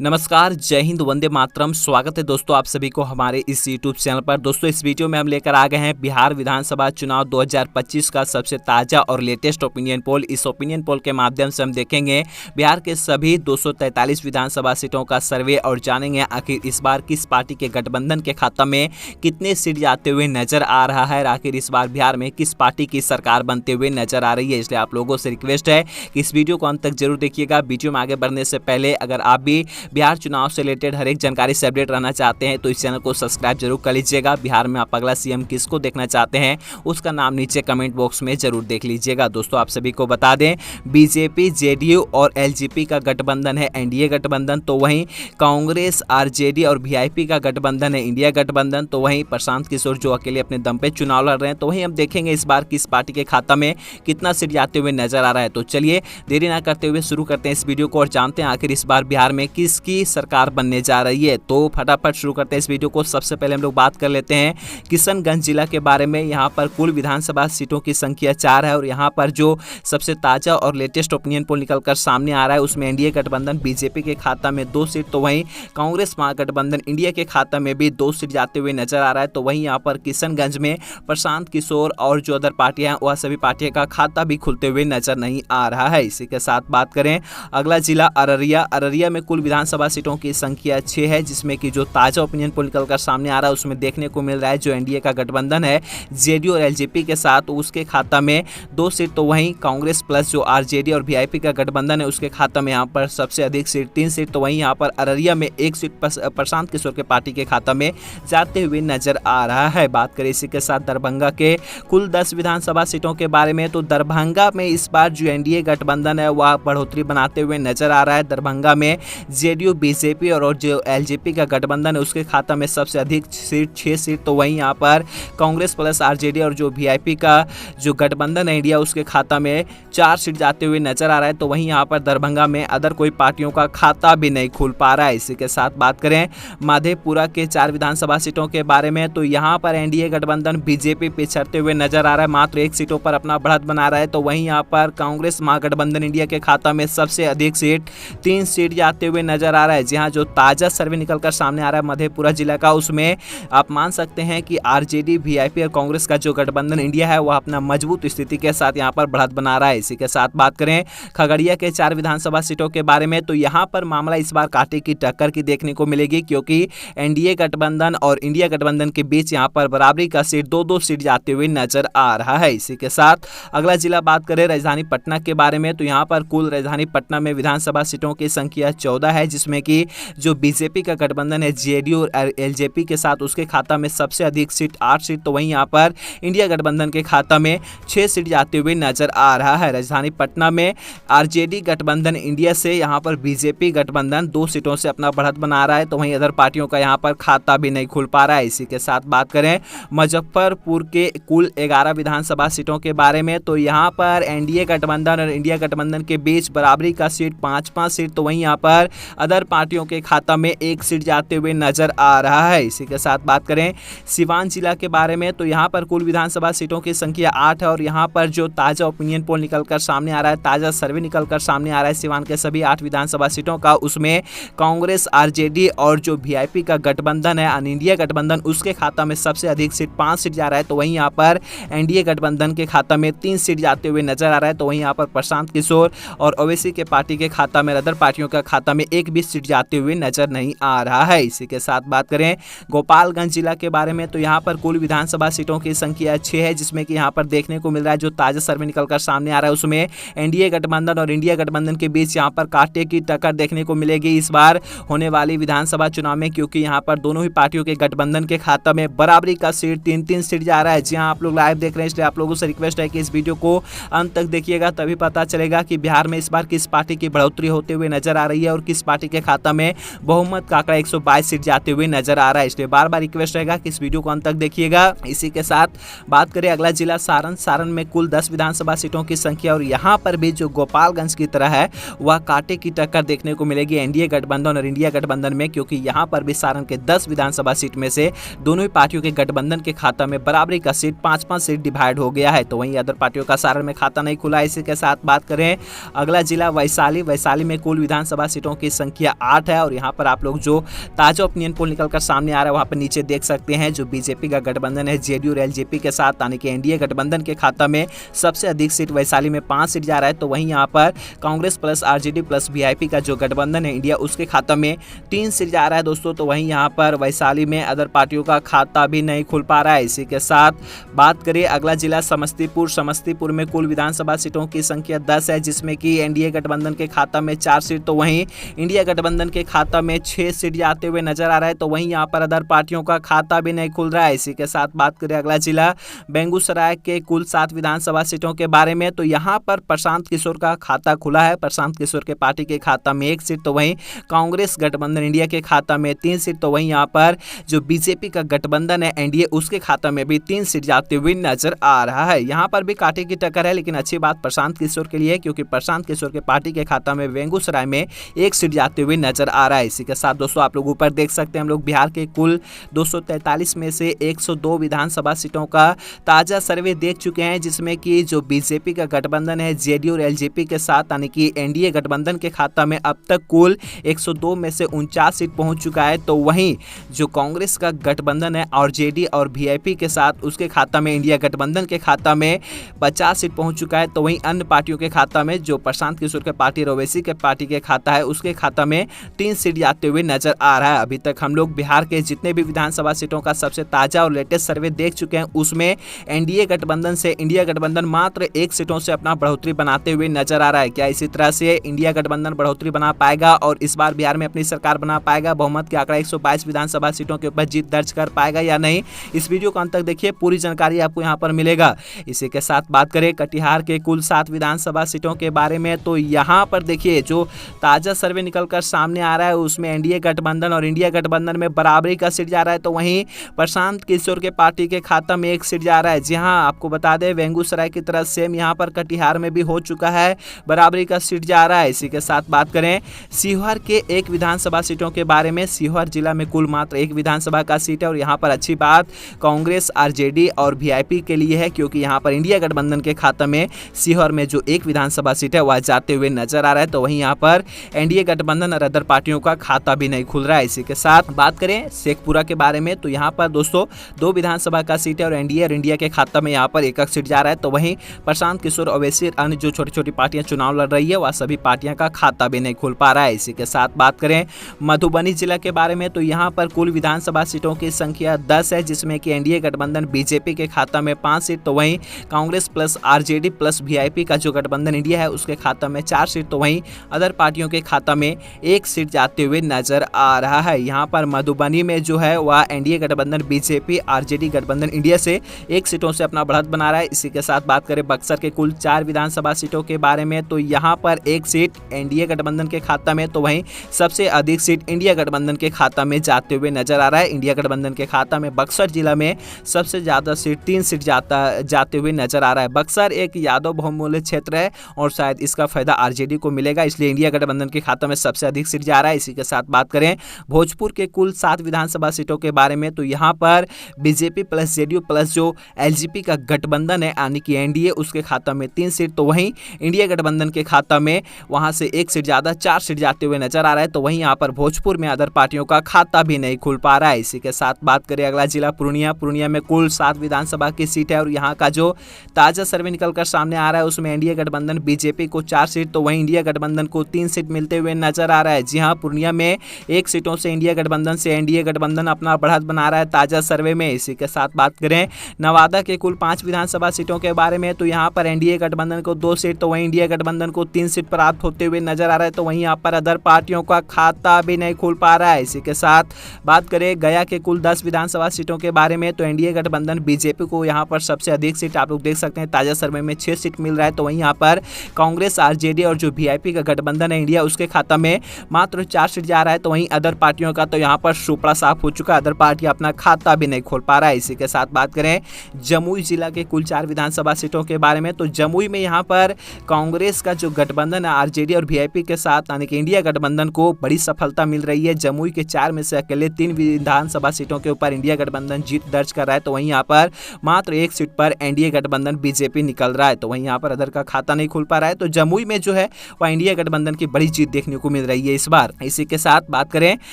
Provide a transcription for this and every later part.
नमस्कार, जय हिंद, वंदे मातरम। स्वागत है दोस्तों आप सभी को हमारे इस यूट्यूब चैनल पर। दोस्तों इस वीडियो में हम लेकर आ गए हैं बिहार विधानसभा चुनाव 2025 का सबसे ताज़ा और लेटेस्ट ओपिनियन पोल। इस ओपिनियन पोल के माध्यम से हम देखेंगे बिहार के सभी 243 विधानसभा सीटों का सर्वे और जानेंगे आखिर इस बार किस पार्टी के गठबंधन के खाता में कितने सीट जाते हुए नजर आ रहा है, आखिर इस बार बिहार में किस पार्टी की सरकार बनते हुए नजर आ रही है। इसलिए आप लोगों से रिक्वेस्ट है कि इस वीडियो को अंत तक जरूर देखिएगा। वीडियो में आगे बढ़ने से पहले अगर आप भी बिहार चुनाव से रिलेटेड हर एक जानकारी से अपडेट रहना चाहते हैं तो इस चैनल को सब्सक्राइब जरूर कर लीजिएगा। बिहार में आप अगला सीएम किसको देखना चाहते हैं उसका नाम नीचे कमेंट बॉक्स में जरूर देख लीजिएगा। दोस्तों आप सभी को बता दें, बीजेपी, जेडीयू और एलजेपी का गठबंधन है एनडीए गठबंधन, तो वहीं कांग्रेस, आरजेडी और वीआईपी का गठबंधन है इंडिया गठबंधन, तो वहीं प्रशांत किशोर जो अकेले अपने दम पे चुनाव लड़ रहे हैं। तो वहीं हम देखेंगे इस बार किस पार्टी के खाता में कितना सीट जाते हुए नजर आ रहा है। तो चलिए देरी ना करते हुए शुरू करते हैं इस वीडियो को और जानते हैं आखिर इस बार बिहार में किसकी सरकार बनने जा रही है। तो फटाफट शुरू करते हैं इस वीडियो को। सबसे पहले हम लोग बात कर लेते हैं किशनगंज जिला के बारे में। यहाँ पर कुल विधानसभा सीटों की संख्या 4 है और यहाँ पर जो सबसे ताजा और लेटेस्ट ओपिनियन पोल निकलकर सामने आ रहा है उसमें एनडीए गठबंधन बीजेपी के खाता में 2 सीट, तो वहीं कांग्रेस महागठबंधन इंडिया के खाता में भी 2 सीट जाते हुए नजर आ रहा है। तो वहीं यहाँ पर किशनगंज में प्रशांत किशोर और जो अदर पार्टियां वह सभी पार्टियों का खाता भी खुलते हुए नजर नहीं आ रहा है। इसी के साथ बात करें अगला जिला अररिया। अररिया में कुल विधानसभा सीटों की संख्या 6 है, जिसमें कि जो ताजा ओपिनियन पोल निकलकर सामने आ रहा है उसमें देखने को मिल रहा है जो एनडीए का गठबंधन है जेडीयू और एलजेपी के साथ उसके खाता में 2 सीट, तो वहीं कांग्रेस प्लस जो आरजेडी और वीआईपी का गठबंधन है उसके खाता में यहाँ पर सबसे अधिक सीट 3 सीट, तो वहीं यहाँ पर अररिया में 1 सीट प्रशांत किशोर के पार्टी के खाता में जाते हुए नजर आ रहा है। बात करें इसी के साथ दरभंगा के कुल 10 विधानसभा सीटों के बारे में, तो दरभंगा में इस बार जो एनडीए गठबंधन है वह बढ़ोतरी बनाते हुए नजर आ रहा है। दरभंगा में जेडीयू, बीजेपी और जो एलजेपी का गठबंधन है उसके खाता में सबसे अधिक सीट 6 सीट, तो वहीं यहाँ पर कांग्रेस प्लस आरजेडी और जो वीआईपी का जो गठबंधन है इंडिया उसके खाता में 4 सीट जाते हुए नजर आ रहा है। तो वहीं यहाँ पर दरभंगा में अदर कोई पार्टियों का खाता भी नहीं खुल पा रहा है। इसी के साथ बात करें माधेपुरा के 4 विधानसभा सीटों के बारे में, तो यहाँ पर एनडीए गठबंधन बीजेपी पिछड़ते हुए नजर आ रहा है, मात्र 1 सीटों पर अपना बढ़त बना रहा है। तो वहीं यहाँ पर कांग्रेस महागठबंधन इंडिया के खाता में सबसे अधिक सीट 3 सीट जाते हुए नजर आ रहा है। जहाँ जो ताजा सर्वे निकलकर सामने आ रहा है मधेपुरा जिला का उसमें आप मान सकते हैं कि आरजेडी, वीआईपी और कांग्रेस का जो गठबंधन इंडिया है वह अपना मजबूत स्थिति के साथ यहां पर बढ़त बना रहा है। इसी के साथ बात करें खगड़िया के 4 विधानसभा सीटों के बारे में, तो यहां पर मामला इस बार कांटे की टक्कर की देखने को मिलेगी, क्योंकि एनडीए गठबंधन और इंडिया गठबंधन के बीच यहां पर बराबरी का सीट 2-2 सीट जाते हुए नजर आ रहा है। इसी के साथ अगला जिला बात करें राजधानी पटना के बारे में, तो यहाँ पर कुल राजधानी पटना में विधानसभा सीटों की संख्या 14 है, जिसमें कि जो बीजेपी का गठबंधन है जेडीयू और एलजेपी के साथ उसके खाता में सबसे अधिक सीट 8 सीट, तो वहीं यहाँ पर इंडिया गठबंधन के खाता में 6 सीट जाते हुए नजर आ रहा है। राजधानी पटना में आरजेडी गठबंधन इंडिया से यहाँ पर बीजेपी गठबंधन 2 सीटों से अपना बढ़त बना रहा है, तो वहीं अदर पार्टियों का यहाँ पर खाता भी नहीं खुल पा रहा है। इसी के साथ बात करें मुजफ्फरपुर के कुल 11 विधानसभा सीटों के बारे में, तो यहाँ पर एनडीए गठबंधन और इंडिया गठबंधन के बीच बराबरी का सीट 5-5 सीट, तो वहीं यहाँ पर अदर पार्टियों के खाता में 1 सीट जाते हुए नजर आ रहा है। इसी के साथ बात करें सिवान जिला के बारे में, तो यहाँ पर कुल विधानसभा सीटों की संख्या 8 है और यहाँ पर जो ताजा ओपिनियन पोल निकलकर सामने आ रहा है, ताजा सर्वे निकलकर सामने आ रहा है सिवान के सभी 8 विधानसभा सीटों का, उसमें कांग्रेस, आरजेडी और जो वीआईपी का गठबंधन है इंडिया गठबंधन उसके खाता में सबसे अधिक सीट 5 सीट जा रहा है, तो वहीं यहाँ पर एनडीए गठबंधन के खाता में 3 सीट जाते हुए नजर आ रहा है। तो वहीं यहाँ पर प्रशांत किशोर और ओवैसी के पार्टी के खाता में अदर पार्टियों का खाता में एक भी सीट जाते हुए नजर नहीं आ रहा है। इसी के साथ बात करें गोपालगंज जिला के बारे में, तो यहाँ पर कुल विधानसभा सीटों की संख्या 6 है, जिसमें कि यहाँ पर देखने को मिल रहा है जो ताजा सर्वे निकलकर सामने आ रहा है उसमें एनडीए गठबंधन और इंडिया गठबंधन के बीच यहाँ पर कांटे की टक्कर देखने को मिलेगी इस बार होने वाली विधानसभा चुनाव में, क्योंकि यहाँ पर दोनों ही पार्टियों के गठबंधन के खाता में बराबरी का सीट 3-3 सीट जा रहा है। जी हाँ, आप लोग लाइव देख रहे हैं, इसलिए आप लोगों से रिक्वेस्ट है कि इस वीडियो को अंत तक देखिएगा, तभी पता चलेगा कि बिहार में इस बार किस पार्टी की बढ़ोतरी होते हुए नजर आ रही है और किस पार्टी के खाता में बहुमत का आंकड़ा 122 सीट जाते हुए नजर आ रहा है। इसलिए बार बार रिक्वेस्ट रहेगा कि इस वीडियो को अंत तक देखिएगा। इसी के साथ बात करें अगला जिला सारण। सारण में कुल 10 विधानसभा सीटों की संख्या और यहाँ पर भी जो गोपालगंज की तरह है वह कांटे की टक्कर देखने को मिलेगी एनडीए गठबंधन और इंडिया गठबंधन में, क्योंकि यहाँ पर भी सारण के 10 विधानसभा सीट में से दोनों ही पार्टियों के गठबंधन के खाता में बराबरी का सीट 5-5 सीट डिवाइड हो गया है, तो वहीं अदर पार्टियों का सारण में खाता नहीं खुला। इसी के साथ बात करें अगला जिला वैशाली। वैशाली में कुल विधानसभा सीटों की संख्या 8 है। और यहाँ पर आप लोग जो ताजा ओपिनियन पोल निकलकर सामने आ रहा है वहाँ पर नीचे देख सकते हैं जो बीजेपी का गठबंधन है जेडीयू और एलजेपी के साथ, यानी कि एनडीए गठबंधन के खाता में सबसे अधिक सीट वैशाली में 5 सीट जा रहा है। तो वहीं यहाँ पर Congress plus RJD plus VIP का जो गठबंधन है इंडिया, उसके खाता में 3 सीट जा रहा है दोस्तों। तो वहीं यहाँ पर वैशाली में अदर पार्टियों का खाता भी नहीं खुल पा रहा है। इसी के साथ बात करें अगला जिला समस्तीपुर में कुल विधानसभा सीटों की संख्या 10 है, जिसमें कि एनडीए गठबंधन के खाता में 4 सीट, तो वहीं इंडिया गठबंधन के खाता में 6 सीट जाते हुए नजर आ रहा है। तो वहीं यहाँ पर अदर पार्टियों का खाता भी नहीं खुल रहा है। इसी के साथ बात करें अगला जिला बेगूसराय के कुल 7 विधानसभा सीटों के बारे में, तो यहाँ पर प्रशांत किशोर का खाता खुला है। प्रशांत किशोर के पार्टी के खाता में 1 सीट, तो वहीं कांग्रेस गठबंधन इंडिया के खाता में 3 सीट, तो वहीं यहाँ पर जो बीजेपी का गठबंधन है एनडीए, उसके खाता में भी 3 सीट जाते हुए नजर आ रहा है। यहाँ पर भी कांटे की टक्कर है, लेकिन अच्छी बात प्रशांत किशोर के लिए है, क्योंकि प्रशांत किशोर के पार्टी के खाता में बेगूसराय में 1 सीट जाते हुए नजर आ रहा है। इसी के साथ दोस्तों आप लोग ऊपर देख सकते हैं हम लोग बिहार के कुल 243 में से 102 विधानसभा सीटों का ताजा सर्वे देख चुके हैं, जिसमें कि जो बीजेपी का गठबंधन है जेडीयू और एलजेपी के साथ, यानी कि एनडीए गठबंधन के खाता में अब तक कुल 102 में से 49 सीट पहुंच चुका है। तो वहीं जो कांग्रेस का गठबंधन है आरजेडी और वीआईपी के साथ, उसके खाता में इंडिया गठबंधन के खाता में 50 सीट पहुंच चुका है। तो वहीं अन्य पार्टियों के खाता में जो प्रशांत किशोर के पार्टी और ओवैसी के पार्टी के खाता है, उसके खाता में 3 सीट जाते हुए नजर आ रहा है। अभी तक हम लोग बिहार के जितने भी विधानसभा सीटों का सबसे ताजा और लेटेस्ट सर्वे देख चुके हैं, उसमें एनडीए गठबंधन से इंडिया गठबंधन मात्र 1 सीटों से अपना बढ़ोतरी बनाते हुए नजर आ रहा है। क्या इसी तरह से इंडिया गठबंधन बढ़ोतरी बना पाएगा और इस बार बिहार में अपनी सरकार बना पाएगा, बहुमत के आंकड़ा 122 विधानसभा सीटों के ऊपर जीत दर्ज कर पाएगा या नहीं? इस वीडियो को अंत तक देखिए, पूरी जानकारी आपको यहाँ पर मिलेगा। इसी के साथ बात करें कटिहार के कुल 7 विधानसभा सीटों के बारे में, तो यहाँ पर देखिए जो ताजा सर्वे निकलकर सामने आ रहा है उसमें एनडीए गठबंधन और इंडिया गठबंधन में बराबरी का सीट जा रहा है। तो वहीं प्रशांत किशोर के पार्टी के खाता में 1 सीट जा रहा है। जी हाँ, आपको बता दें बेगूसराय की तरह सेम यहाँ पर कटिहार में भी हो चुका है, बराबरी का सीट जा रहा है। इसी के साथ बात करें सीहोर के 1 विधानसभा सीटों के बारे में, सीहोर जिला में कुल मात्र 1 विधानसभा का सीट है। और यहाँ पर अच्छी बात कांग्रेस आरजेडी और वीआईपी के लिए है, क्योंकि यहाँ पर इंडिया गठबंधन के खाता में सीहोर में जो 1 विधानसभा सीट है वह जाते हुए नजर आ रहा है। तो वहीं यहाँ पर एनडीए गठबंधन और अदर पार्टियों का खाता भी नहीं खुल रहा है। इसी के साथ बात करें शेखपुरा के बारे में, तो यहाँ पर दोस्तों 2 विधानसभा का सीट है और एनडीए और इंडिया के खाता में यहाँ पर 1 सीट जा रहा है। तो वहीं प्रशांत किशोर ओवैसी अन्य जो छोटी छोटी पार्टियां चुनाव लड़ रही है वह सभी पार्टियां का खाता भी नहीं खुल पा रहा है। इसी के साथ बात करें मधुबनी जिला के बारे में, तो यहाँ पर कुल विधानसभा सीटों की संख्या 10 है, जिसमें कि एनडीए गठबंधन बीजेपी के खाता में 5 सीट, तो वहीं Congress plus RJD plus VIP का जो गठबंधन इंडिया है उसके खाता में 4 सीट, तो वहीं अदर पार्टियों के खाता में 1 सीट जाते हुए नजर आ रहा है। यहाँ पर मधुबनी में जो है वह एनडीए गठबंधन बीजेपी आरजेडी गठबंधन इंडिया से 1 सीटों से अपना बढ़त बना रहा है। इसी के साथ बात करें बक्सर के कुल 4 विधानसभा सीटों के बारे में, तो यहाँ पर 1 सीट एनडीए गठबंधन के खाता में, तो वहीं सबसे अधिक सीट इंडिया गठबंधन के खाता में जाते हुए नजर आ रहा है। इंडिया गठबंधन के खाता में बक्सर जिला में सबसे ज्यादा सीट 3 सीट जाते हुए नजर आ रहा है। बक्सर एक यादव बहुमूल्य क्षेत्र है और शायद इसका फायदा आरजेडी को मिलेगा, इसलिए इंडिया गठबंधन के खाता में सबसे अधिक सीट जा रहा है। इसी के साथ बात करें भोजपुर के कुल 7 विधानसभा सीटों के बारे में, तो यहाँ पर बीजेपी प्लस जेडीयू प्लस जो एलजेपी का गठबंधन है यानी कि एनडीए, उसके खाता में 3 सीट, तो वहीं इंडिया गठबंधन के खाता में वहां से 1 सीट ज्यादा 4 सीट जाते हुए नजर आ रहा है। तो वहीं यहाँ पर भोजपुर में अदर पार्टियों का खाता भी नहीं खुल पा रहा है। इसी के साथ बात करें अगला जिला पूर्णिया में कुल 7 विधानसभा की सीट है और यहाँ का जो ताजा सर्वे निकलकर सामने आ रहा है उसमें एनडीए गठबंधन बीजेपी को 4 सीट, तो वहीं इंडिया गठबंधन को 3 सीट मिलते हुए नजर आ रहा है। जी हाँ, पूर्णिया में 1 सीटों से इंडिया गठबंधन से एनडीए गठबंधन अपना बढ़त बना रहा है ताजा सर्वे में। इसी के साथ बात करें नवादा के कुल 5 विधानसभा सीटों के बारे में, तो यहाँ पर एनडीए गठबंधन को 2 सीट, तो वहीं इंडिया गठबंधन को 3 सीट प्राप्त होते हुए नजर आ रहा है। तो वहीं यहाँ पर अदर पार्टियों का खाता भी नहीं खुल पा रहा है। इसी के साथ बात करें गया के कुल 10 विधानसभा सीटों के बारे में, तो एनडीए गठबंधन बीजेपी को यहाँ पर सबसे अधिक सीट आप लोग देख सकते हैं, ताजा सर्वे में 6 सीट मिल रहा है। तो वहीं यहाँ पर कांग्रेस आरजेडी और जो वीआईपी का गठबंधन है इंडिया, उसके खाता में मात्र 4 सीट जा रहा है। तो वहीं अदर पार्टियों का तो यहाँ पर सुपड़ा साफ हो चुका है, अदर पार्टी अपना खाता भी नहीं खोल पा रहा है। इसी के साथ बात करें जमुई जिला के कुल 4 विधानसभा सीटों के बारे में, तो जमुई में यहाँ पर कांग्रेस का जो गठबंधन है आरजेडी और वीआईपी के साथ यानी कि इंडिया गठबंधन को बड़ी सफलता मिल रही है। जमुई के 4 में से अकेले 3 विधानसभा सीटों के ऊपर इंडिया गठबंधन जीत दर्ज कर रहा है। तो वहीं यहाँ पर मात्र 1 सीट पर एनडीए गठबंधन बीजेपी निकल रहा है। तो वहीं यहाँ पर अदर का खाता नहीं खुल पा रहा है। तो जमुई में जो है वह इंडिया गठबंधन की बड़ी जीत देखने को को मिल रही है इस बार। इसी के साथ बात करें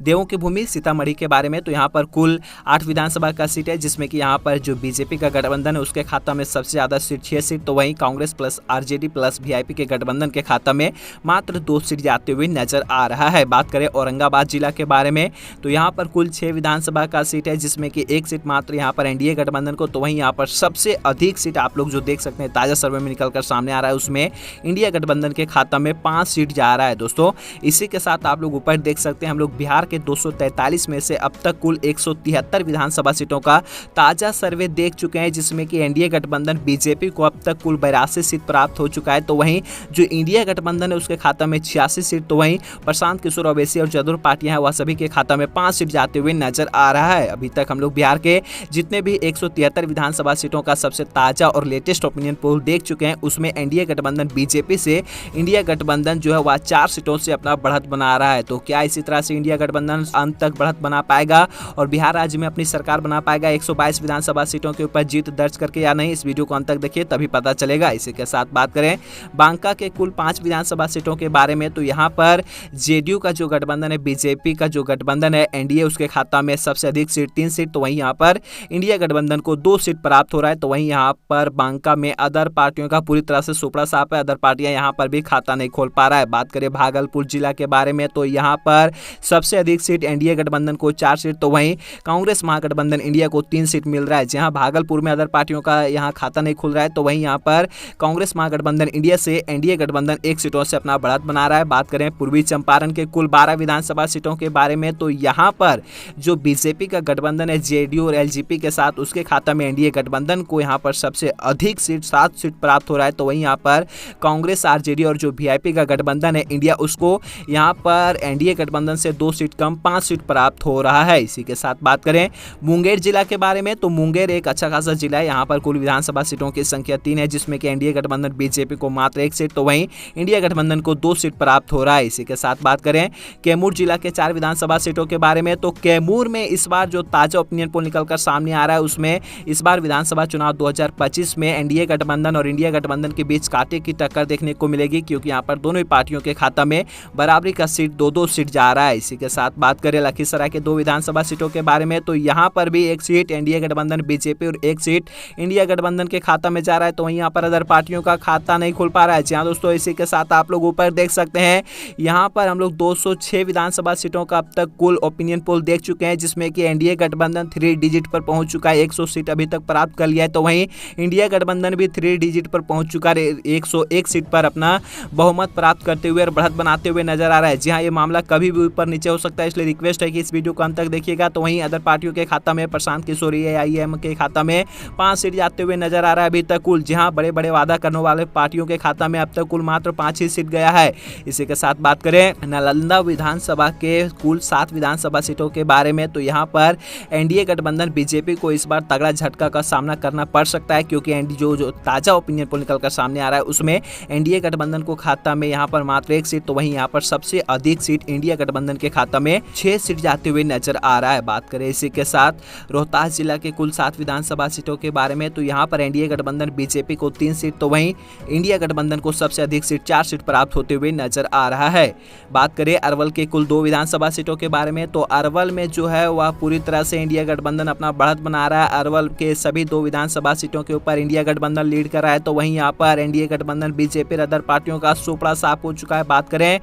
देवों की भूमि सीतामढ़ी के बारे में, तो यहाँ पर कुल 8 विधानसभा का सीट है, जिसमें कि यहाँ पर जो बीजेपी का गठबंधन है उसके खाता में सबसे ज्यादा सीट 6 सीट, तो वहीं Congress plus RJD plus VIP के गठबंधन के खाता में मात्र 2 सीट जाते हुए नजर आ रहा है। बात करें औरंगाबाद जिला के बारे में, तो यहाँ पर कुल 6 विधानसभा का सीट है, जिसमें कि 1 सीट मात्र यहाँ पर एनडीए गठबंधन को, तो वहीं यहाँ पर सबसे अधिक सीट आप लोग जो देख सकते हैं ताजा सर्वे में निकलकर सामने आ रहा है, उसमें इंडिया गठबंधन के खाता में 5 सीट जा रहा है दोस्तों। इसी के साथ आप लोग ऊपर देख सकते हैं हम लोग बिहार के 243 में से अब तक कुल 173 विधानसभा सीटों का ताजा सर्वे देख चुके हैं, जिसमें कि एनडीए गठबंधन बीजेपी को अब तक कुल 82 सीट प्राप्त हो चुका है, तो वहीं जो इंडिया गठबंधन है उसके खाता में 86 सीट, तो वहीं प्रशांत किशोर ओवैसी और जदुर पार्टियां हैं वह सभी के खाता में 5 सीट जाते हुए नजर आ रहा है। अभी तक हम लोग बिहार के जितने भी 173 विधानसभा सीटों का सबसे ताजा और लेटेस्ट ओपिनियन पोल देख चुके हैं, उसमें एनडीए गठबंधन बीजेपी से इंडिया गठबंधन जो है वह 4 सीटों से अपना बढ़त बना रहा है। तो क्या इसी तरह से इंडिया गठबंधन अंत तक बढ़त बना पाएगा और बिहार राज्य में अपनी सरकार बना पाएगा 122 विधानसभा सीटों के ऊपर जीत दर्ज करके या नहीं? इस वीडियो को अंत तक देखिए तभी पता चलेगा। इसी के साथ बात करें बांका के कुल 5 विधानसभा सीटों के बारे में, तो यहाँ पर जेडीयू का जो गठबंधन है, बीजेपी का जो गठबंधन है एनडीए, उसके खाता में सबसे अधिक सीट 3 सीट, तो वहीं यहाँ पर इंडिया गठबंधन को 2 सीट प्राप्त हो रहा है, तो वहीं यहाँ पर बांका में अदर पार्टियों का पूरी तरह से सुपड़ा साफ है, अदर पार्टियां यहाँ पर भी खाता नहीं खोल पा रहा है। बात करें भागलपुर जिला के बारे में, तो यहाँ पर सबसे अधिक सीट एनडीए गठबंधन को 4 सीट, तो वहीं कांग्रेस महागठबंधन इंडिया को 3 सीट मिल रहा है। जहां भागलपुर में अदर पार्टियों का यहाँ खाता नहीं खुल रहा है, तो वहीं यहाँ पर कांग्रेस महागठबंधन इंडिया से एनडीए गठबंधन 1 सीटों से अपना बढ़त बना रहा है। बात करें पूर्वी चंपारण के कुल 12 विधानसभा सीटों के बारे में, तो यहाँ पर जो बीजेपी का गठबंधन है जेडीयू और एलजेपी के साथ, उसके खाता में एनडीए गठबंधन को यहाँ पर सबसे अधिक सीट 7 सीट प्राप्त हो रहा है, तो वहीं यहाँ पर कांग्रेस आरजेडी और जो वीआईपी का गठबंधन है इंडिया, उसको यहाँ पर एनडीए गठबंधन से 2 सीट कम 5 सीट प्राप्त हो रहा है। इसी के साथ बात करें मुंगेर जिला के बारे में, तो मुंगेर एक अच्छा खासा जिला है, यहाँ पर कुल विधानसभा सीटों की संख्या 3 है, जिसमें कि एनडीए गठबंधन बीजेपी को मात्र 1 सीट, तो वहीं इंडिया गठबंधन को 2 सीट प्राप्त हो रहा है। इसी के साथ बात करें कैमूर जिला के 4 विधानसभा सीटों के बारे में, तो कैमूर में इस बार जो ताजा ओपिनियन पोल निकलकर सामने आ रहा है, उसमें इस बार विधानसभा चुनाव 2025 में एनडीए गठबंधन और इंडिया गठबंधन के बीच कांटे की टक्कर देखने को मिलेगी, क्योंकि यहाँ पर दोनों ही पार्टियों के खाता में बराबरी का सीट 2-2 सीट जा रहा है। इसी के साथ बात करें लखीसराय के 2 विधानसभा सीटों के बारे में, तो यहाँ पर भी 1 सीट एनडीए गठबंधन बीजेपी और 1 सीट इंडिया गठबंधन के खाता में जा रहा है, तो वहीं यहाँ पर अदर पार्टियों का खाता नहीं खुल पा रहा है। जी हाँ दोस्तों, इसी के साथ आप लोग ऊपर देख सकते हैं यहाँ पर हम लोग 206 विधानसभा सीटों का अब तक कुल ओपिनियन पोल देख चुके हैं, जिसमें कि एनडीए गठबंधन 3 डिजिट पर पहुंच चुका है, 100 सीट अभी तक प्राप्त कर लिया है, तो वहीं इंडिया गठबंधन भी 3 डिजिट पर पहुंच चुका है, 101 सीट पर अपना बहुमत प्राप्त करते हुए और बढ़त बनाते हुए नजर आ रहा है। जी हाँ, ये मामला कभी भी ऊपर नीचे हो सकता है, इसलिए रिक्वेस्ट है कि इस वीडियो को अंत तक देखिएगा। तो वहीं अदर पार्टियों के खाता में प्रशांत किशोर एआईएम के खाता में 5 सीट जाते हुए नजर आ रहा है अभी तक कुल। जी हाँ, बड़े बड़े वादा करने वाले पार्टियों के खाता में अब तक कुल मात्र 5 ही सीट गया है। इसी के साथ बात करें नालंदा विधानसभा के कुल 7 विधानसभा सीटों के बारे में, तो यहाँ पर एनडीए गठबंधन बीजेपी को इस बार तगड़ा झटका का सामना करना पड़ सकता है, क्योंकि जो ताजा ओपिनियन पोल निकलकर सामने आ रहा है उसमें एनडीए गठबंधन को खाता में यहाँ पर मात्र 1 सीट, तो वहीं यहाँ पर सबसे अधिक सीट इंडिया गठबंधन के खाता में 6 सीट जाते हुए नजर आ रहा है। बात करें इसी के साथ रोहतास जिला के कुल 7 विधानसभा सीटों के बारे में, तो यहाँ पर एनडीए गठबंधन बीजेपी को 3 सीट, तो वहीं इंडिया गठबंधन को सबसे अधिक सीट 4 सीट प्राप्त होते हुए नजर आ रहा है। बात करें अरवल के कुल 2 विधानसभा सीटों के बारे में, तो अरवल में जो है वह पूरी तरह से इंडिया गठबंधन अपना बढ़त बना रहा है। अरवल के सभी 2 विधानसभा सीटों के ऊपर इंडिया गठबंधन लीड कर रहा है, तो वहीं यहाँ पर एनडीए गठबंधन बीजेपी और अदर पार्टियों का सुपड़ा साफ हो चुका है। बात करें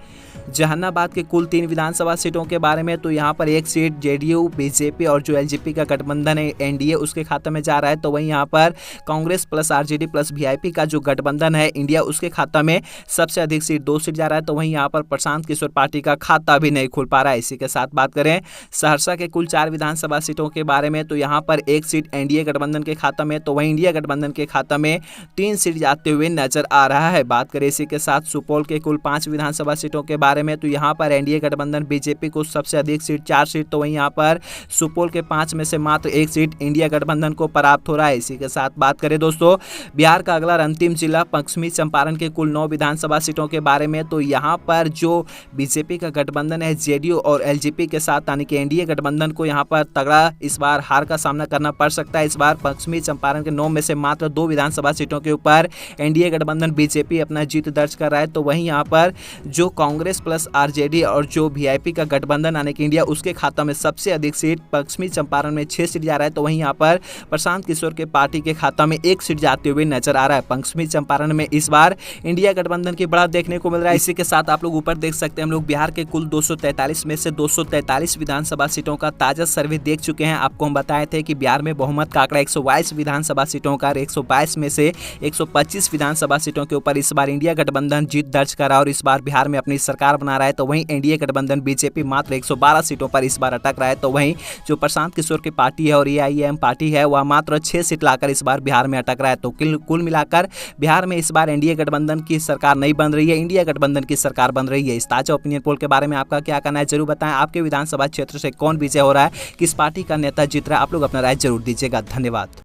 जहानाबाद के कुल 3 विधानसभा सीटों के बारे में, तो यहाँ पर 1 सीट जेडीयू बीजेपी और जो एलजेपी का गठबंधन है एनडीए उसके खाते में जा रहा है, तो वहीं यहाँ पर Congress plus RJD plus VIP का जो गठबंधन है इंडिया उसके खाता में सबसे अधिक सीट 2 सीट जा रहा है, तो वहीं यहाँ पर प्रशांत किशोर पार्टी का खाता भी नहीं खुल पा रहा है। इसी के साथ बात करें सहरसा के कुल 4 विधानसभा सीटों के बारे में, तो यहाँ पर 1 सीट एनडीए गठबंधन के खाता में, तो वहीं इंडिया गठबंधन के खाता में 3 सीट जाते हुए नजर आ रहा है। बात करें इसी के साथ सुपौल के कुल 5 विधानसभा सीटों के बारे में, तो यहाँ पर एनडीए गठबंधन बीजेपी को सबसे अधिक सीट 4 सीट, तो वहीं यहाँ पर सुपौल के 5 में से मात्र 1 सीट इंडिया गठबंधन को प्राप्त हो रहा है। इसी के साथ बात करें दोस्तों बिहार का अगला अंतिम जिला पश्चिमी चंपारण के कुल 9 विधानसभा सीटों के बारे में, तो यहाँ पर जो बीजेपी का गठबंधन है जेडीयू और एलजेपी के साथ यानी कि एनडीए गठबंधन को यहाँ पर तगड़ा इस बार हार का सामना करना पड़ सकता है। इस बार पश्चिमी चंपारण के 9 में से मात्र 2 विधानसभा सीटों के ऊपर एनडीए गठबंधन बीजेपी अपना जीत दर्ज कर रहा है, तो वहीं यहाँ पर जो कांग्रेस प्लस आरजेडी और जो वीआईपी का गठबंधन यानी कि इंडिया, उसके खाता में सबसे अधिक सीट पश्चिमी चंपारण में 6 सीट जा रहा है। तो वहीं यहाँ पर प्रशांत किशोर के पार्टी के खाता में 1 सीट जाते हुए नजर आ रहा है। पश्चिमी चंपारण में इस बार इंडिया गठबंधन की बढ़त देखने को मिल रहा है। इसी के साथ आप लोग ऊपर देख सकते हैं, हम लोग बिहार के कुल 243 में से 243 विधानसभा सीटों का ताजा सर्वे देख चुके हैं। आपको हम बताए थे कि बिहार में बहुमत का आंकड़ा 122 विधानसभा सीटों का, 122 में से 125 विधानसभा सीटों के ऊपर इस बार इंडिया गठबंधन जीत दर्ज करा और इस बार बिहार में अपनी सरकार बना रहा है। तो वहीं एनडीए गठबंधन बीजेपी मात्र 112 सीटों पर इस बार अटक रहा है। तो वहीं जो प्रशांत किशोर की पार्टी है और एआईएम पार्टी है, वह मात्र 6 सीट लाकर इस बार बिहार में अटक रहा है। तो कुल मिलाकर बिहार में इस बार एनडीए गठबंधन की सरकार नहीं बन रही है, इंडिया गठबंधन की सरकार बन रही है। इस ताजा ओपिनियन पोल के बारे में आपका क्या कहना है जरूर बताएं। आपके विधानसभा क्षेत्र से कौन विजय हो रहा है, किस पार्टी का नेता जीत रहा है, आप लोग अपना राय जरूर दीजिएगा। धन्यवाद।